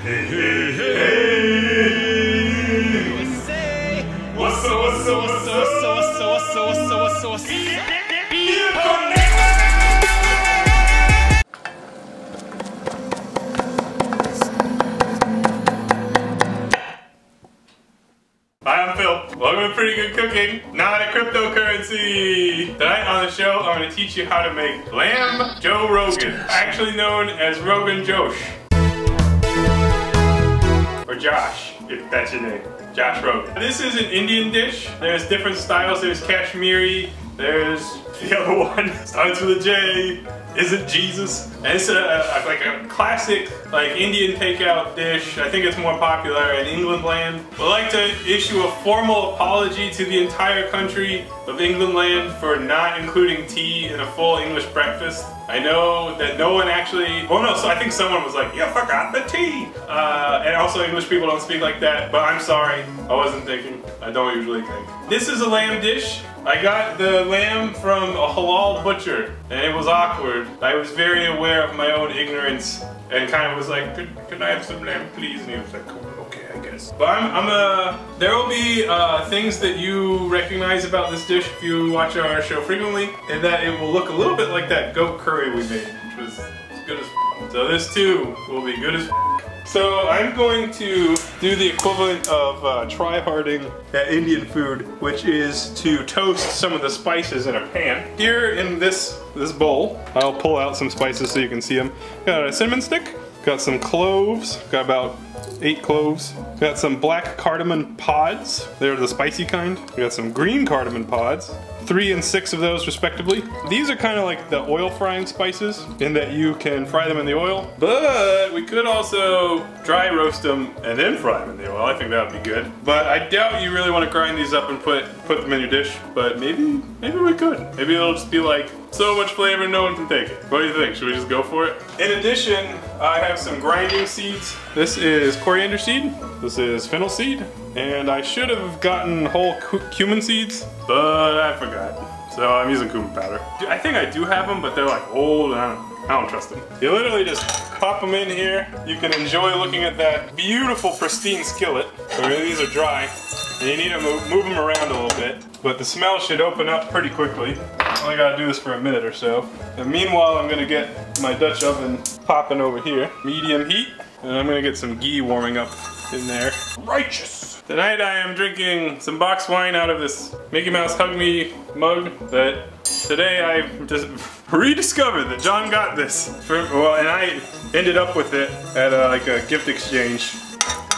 Hey, hey, hey! What's up, what's up, what's up, what's up, what's up, what's up, what's up, what's up, what's up? Hi, I'm Phil. Welcome to Pretty Good Cooking, not a cryptocurrency. Tonight on the show, I'm going to teach you how to make lamb Joe Rogan, actually known as Rogan Josh. Or Josh, if that's your name. Josh Rogan. This is an Indian dish. There's different styles. There's Kashmiri. There's the other one. Starts with a J. Isn't Jesus? And it's like a classic Indian takeout dish. I think it's more popular in England land. I'd like to issue a formal apology to the entire country of England land for not including tea in a full English breakfast. I know that no one actually, oh no, so I think someone was like, you forgot the tea! And also English people don't speak like that, but I'm sorry, I wasn't thinking. I don't usually think. This is a lamb dish. I got the lamb from a halal butcher, and it was awkward. I was very aware of my own ignorance, and kind of was like, could I have some lamb please? And he was like, okay, I guess. But there will be things that you recognize about this dish if you watch our show frequently, and that it will look a little bit like that goat curry we made, which was as good as f. So this too will be good as f. So I'm going to do the equivalent of try-harding at Indian food, which is to toast some of the spices in a pan. Here in this bowl, I'll pull out some spices so you can see them. Got a cinnamon stick, got some cloves, got about 8 cloves. Got some black cardamom pods, they're the spicy kind. We got some green cardamom pods, 3 and 6 of those respectively. These are kind of like the oil frying spices in that you can fry them in the oil, but we could also dry roast them and then fry them in the oil. I think that would be good. But I doubt you really want to grind these up and put them in your dish, but maybe we could. Maybe it'll just be like so much flavor no one can take it. What do you think? Should we just go for it? In addition, I have some grinding seeds. This is Corriander Seed. This is Fennel Seed. And I should have gotten whole cumin seeds, but I forgot. So I'm using Cumin Powder. I think I do have them, but they're like old and I don't trust them. You literally just pop them in here. You can enjoy looking at that beautiful pristine skillet. So these are dry. And you need to move them around a little bit. But the smell should open up pretty quickly. Only gotta do this for a minute or so. And meanwhile, I'm gonna get my Dutch oven popping over here. Medium heat. And I'm gonna get some ghee warming up in there. Righteous! Tonight I am drinking some box wine out of this Mickey Mouse Hug Me mug that today I just rediscovered that John got this. And I ended up with it at like a gift exchange.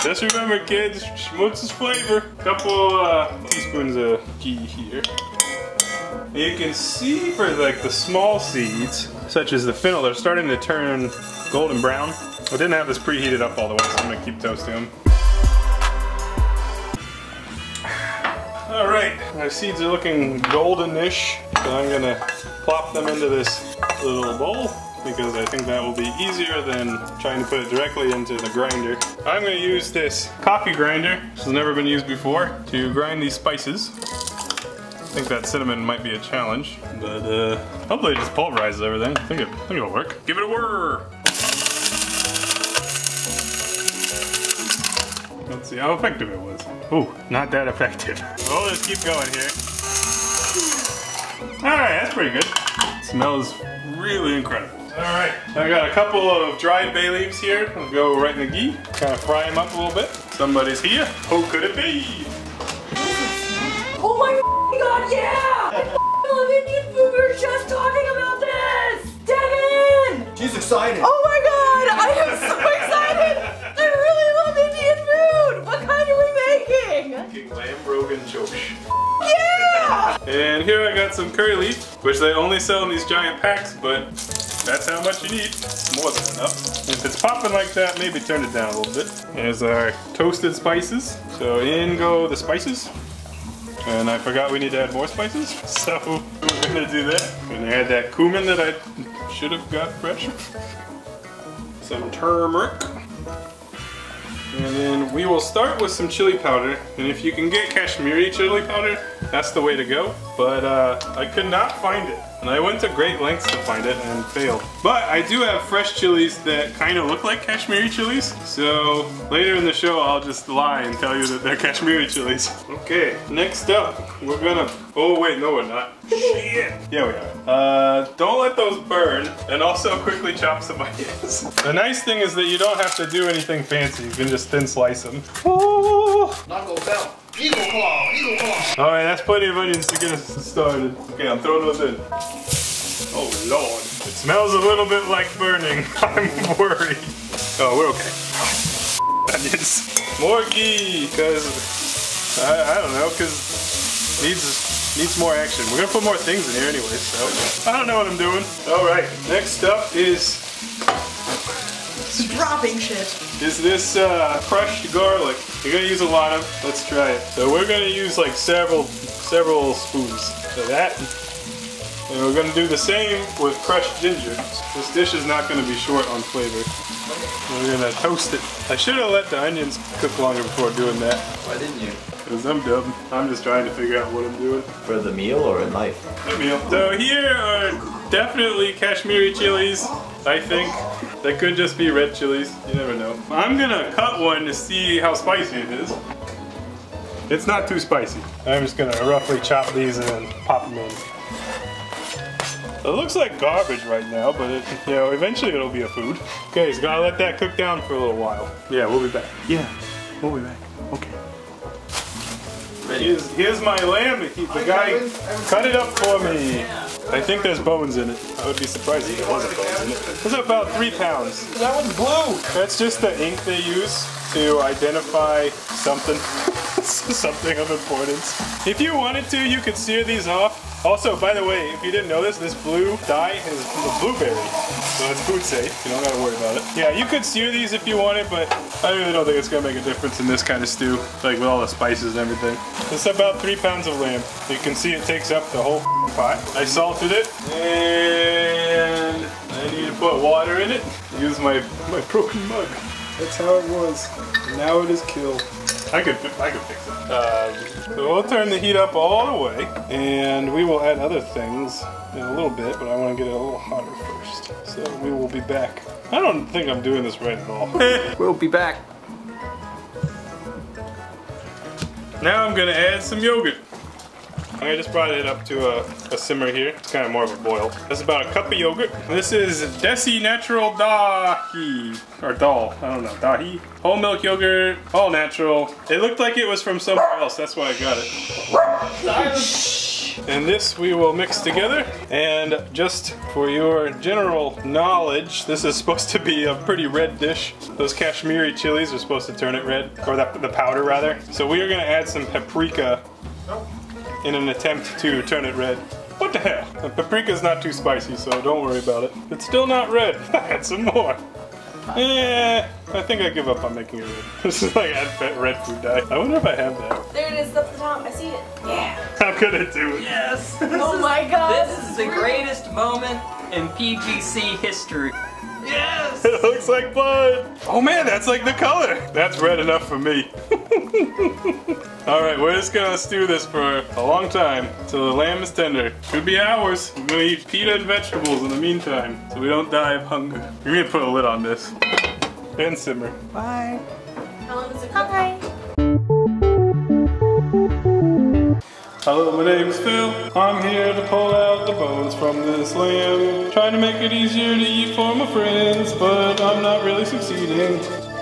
Just remember kids, schmutz's flavor. Couple teaspoons of ghee here. You can see for like the small seeds, such as the fennel, they're starting to turn golden brown. I didn't have this preheated up all the way, so I'm gonna keep toasting them. Alright, my seeds are looking golden-ish, so I'm gonna plop them into this little bowl because I think that will be easier than trying to put it directly into the grinder. I'm gonna use this coffee grinder, which has never been used before, to grind these spices. I think that cinnamon might be a challenge, but hopefully it just pulverizes everything. I think it'll work. Give it a whir! Let's see how effective it was. Ooh, not that effective. We'll just keep going here. Alright, that's pretty good. It smells really incredible. Alright, I got a couple of dried bay leaves here. I'll go right in the ghee. Kind of fry them up a little bit. Somebody's here. Who could it be? Oh my god, yeah! I love Indian food. We were just talking about this! Devin! She's excited. Oh my god, I am so excited! I really love Indian food! What kind are we making? Making lamb Rogan Josh. Yeah! And here I got some curry leaf, which they only sell in these giant packs, but that's how much you need. It's more than enough. If it's popping like that, maybe turn it down a little bit. Here's our toasted spices. So in go the spices. And I forgot we need to add more spices, so we're gonna do that. I'm gonna add that cumin that I should have got fresh. Some turmeric. And then we will start with some chili powder. And if you can get Kashmiri chili powder, that's the way to go. But I could not find it. And I went to great lengths to find it and failed. But I do have fresh chilies that kind of look like Kashmiri chilies. So later in the show, I'll just lie and tell you that they're Kashmiri chilies. Okay, next up, we're gonna, oh wait, no we're not. Shit. Yeah, we are. Don't let those burn, and also quickly chop some onions. The nice thing is that you don't have to do anything fancy. You can just thin slice them. Oh. Knuckle bell. Eagle claw, eagle claw. All right, that's plenty of onions to get us started. Okay, I'm throwing those in. Oh Lord, it smells a little bit like burning. I'm worried. Oh, we're okay. Onions. More ghee, because I don't know, because needs more action. We're gonna put more things in here anyway, so I don't know what I'm doing. All right, next up is dropping shit. Is this crushed garlic? You're gonna use a lot of. Let's try it. So we're gonna use like several spoons of that. And we're gonna do the same with crushed ginger. This dish is not gonna be short on flavor. We're gonna toast it. I should have let the onions cook longer before doing that. Why didn't you? Because I'm dumb. I'm just trying to figure out what I'm doing. For the meal or in life? The meal. So here are definitely Kashmiri chilies, I think. They could just be red chilies. You never know. I'm gonna cut one to see how spicy it is. It's not too spicy. I'm just gonna roughly chop these and then pop them in. It looks like garbage right now, but eventually it'll be a food. Okay, so gotta let that cook down for a little while. Yeah, we'll be back. Yeah, we'll be back. Okay. Here's my lamb. The guy cut it up for me. I think there's bones in it. I would be surprised if there wasn't bones in it. It's about 3 pounds. That one's blue. That's just the ink they use to identify something. Something of importance. If you wanted to, you could sear these off. Also, by the way, if you didn't know this, this blue dye is a blueberry. So it's food safe. You don't gotta worry about it. Yeah, you could sear these if you wanted, but I really don't think it's gonna make a difference in this kind of stew. Like with all the spices and everything. It's about 3 pounds of lamb. You can see it takes up the whole pot. I salted it, and I need to put water in it. Use my broken mug. That's how it was. Now it is killed. I could fix it. So we'll turn the heat up all the way, and we will add other things in a little bit, but I want to get it a little hotter first. So we will be back. I don't think I'm doing this right at all. We'll be back. Now I'm gonna add some yogurt. I just brought it up to a simmer here. It's kind of more of a boil. That's about a cup of yogurt. This is Desi Natural Dahi. Or Dal. I don't know. Dahi. Whole milk yogurt. All natural. It looked like it was from somewhere else. That's why I got it. And this we will mix together. And just for your general knowledge, this is supposed to be a pretty red dish. Those Kashmiri chilies are supposed to turn it red. Or the powder, rather. So we are going to add some paprika in an attempt to turn it red. What the hell? The paprika is not too spicy, so don't worry about it. It's still not red. Add some more. I think I give up on making it red. This is like add red food dye. I wonder if I have that. There it is up the top. I see it. Yeah. How could it do it? Yes. Oh my god. This is the greatest moment in PGC history. Yes. It looks like blood. Oh man, that's like the color. That's red enough for me. Alright, we're just gonna stew this for a long time until the lamb is tender. Could be hours. We're gonna eat pita and vegetables in the meantime so we don't die of hunger. We're gonna put a lid on this and simmer. Bye. How long does it cook? Hi. Hello, my name's Phil. I'm here to pull out the bones from this lamb. Trying to make it easier to eat for my friends, but I'm not really succeeding.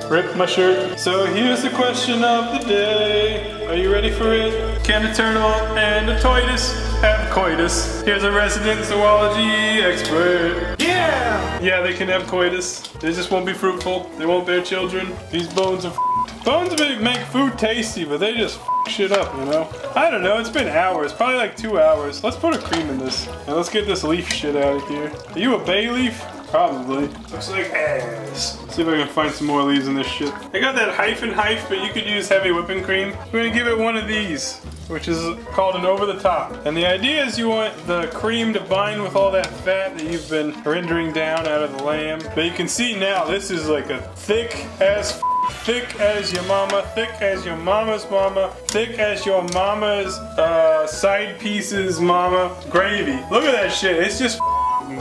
Rip my shirt. So here's the question of the day. Are you ready for it? Can a turtle and a tortoise have coitus? Here's a resident zoology expert. Yeah! Yeah, they can have coitus. They just won't be fruitful. They won't bear children. These bones are bones make food tasty, but they just shit up, you know? I don't know, it's been hours, probably like 2 hours. Let's put a cream in this, and let's get this leaf shit out of here. Are you a bay leaf? Probably. Looks like ass. Let's see if I can find some more leaves in this shit. I got that hyphen, but you could use heavy whipping cream. We're gonna give it one of these, which is called an over the top. And the idea is you want the cream to bind with all that fat that you've been rendering down out of the lamb. But you can see now, this is like a thick ass thick as your mama, thick as your mama's mama, thick as your mama's side pieces mama. Gravy. Look at that shit. It's just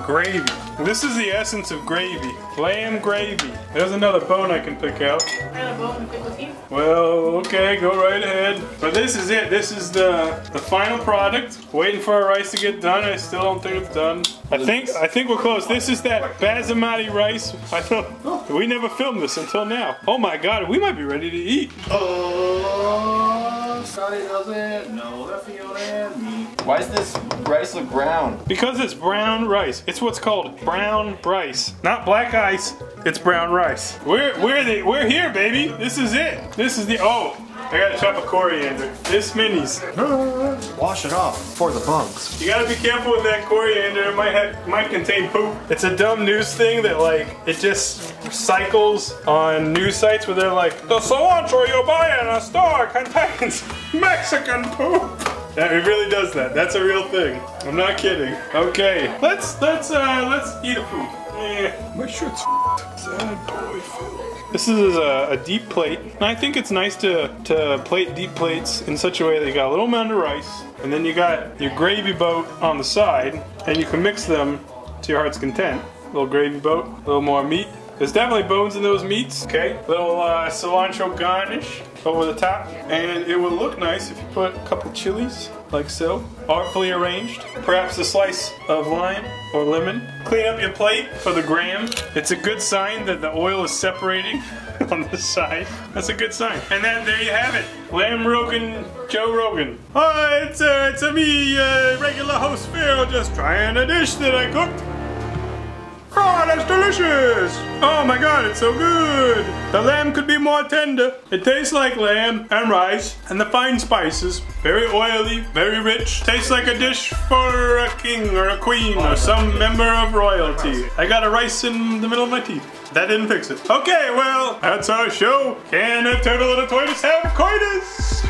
gravy. This is the essence of gravy. Lamb gravy. There's another bone I can pick out. And a bone to pick with you. Well, okay, go right ahead. But this is it. This is the final product. Waiting for our rice to get done. I still don't think it's done. I think we're close. This is that Basmati rice. I thought we never filmed this until now. Oh my god, we might be ready to eat. Oh, Scotty doesn't know that feeling. Why does this rice look brown? Because it's brown rice. It's what's called brown rice. Not black ice, it's brown rice. We're here, baby. This is it. This is the, oh, I gotta chop a coriander. This minis. Wash it off for the bugs. You gotta be careful with that coriander. It might contain poop. It's a dumb news thing that like, it just cycles on news sites where they're like, the cilantro you buy in a store contains Mexican poop. Yeah, it really does that. That's a real thing. I'm not kidding. Okay, let's eat a food. My shirt's sad boy filled. This is a deep plate, and I think it's nice to plate deep plates in such a way that you got a little amount of rice, and then you got your gravy boat on the side, and you can mix them to your heart's content. A little gravy boat, a little more meat. There's definitely bones in those meats. Okay, little cilantro garnish over the top, and it would look nice if you put a couple chilies, like so, artfully arranged. Perhaps a slice of lime or lemon. Clean up your plate for the gram. It's a good sign that the oil is separating on the side. That's a good sign. And then there you have it, Lamb Rogan, Joe Rogan. Hi, it's me, regular host Phil, just trying a dish that I cooked. Oh, that's delicious! Oh my god, it's so good! The lamb could be more tender. It tastes like lamb and rice and the fine spices. Very oily, very rich. Tastes like a dish for a king or a queen or some member of royalty. I got a rice in the middle of my teeth. That didn't fix it. Okay, well, that's our show. Can a turtle and a tortoise have coitus?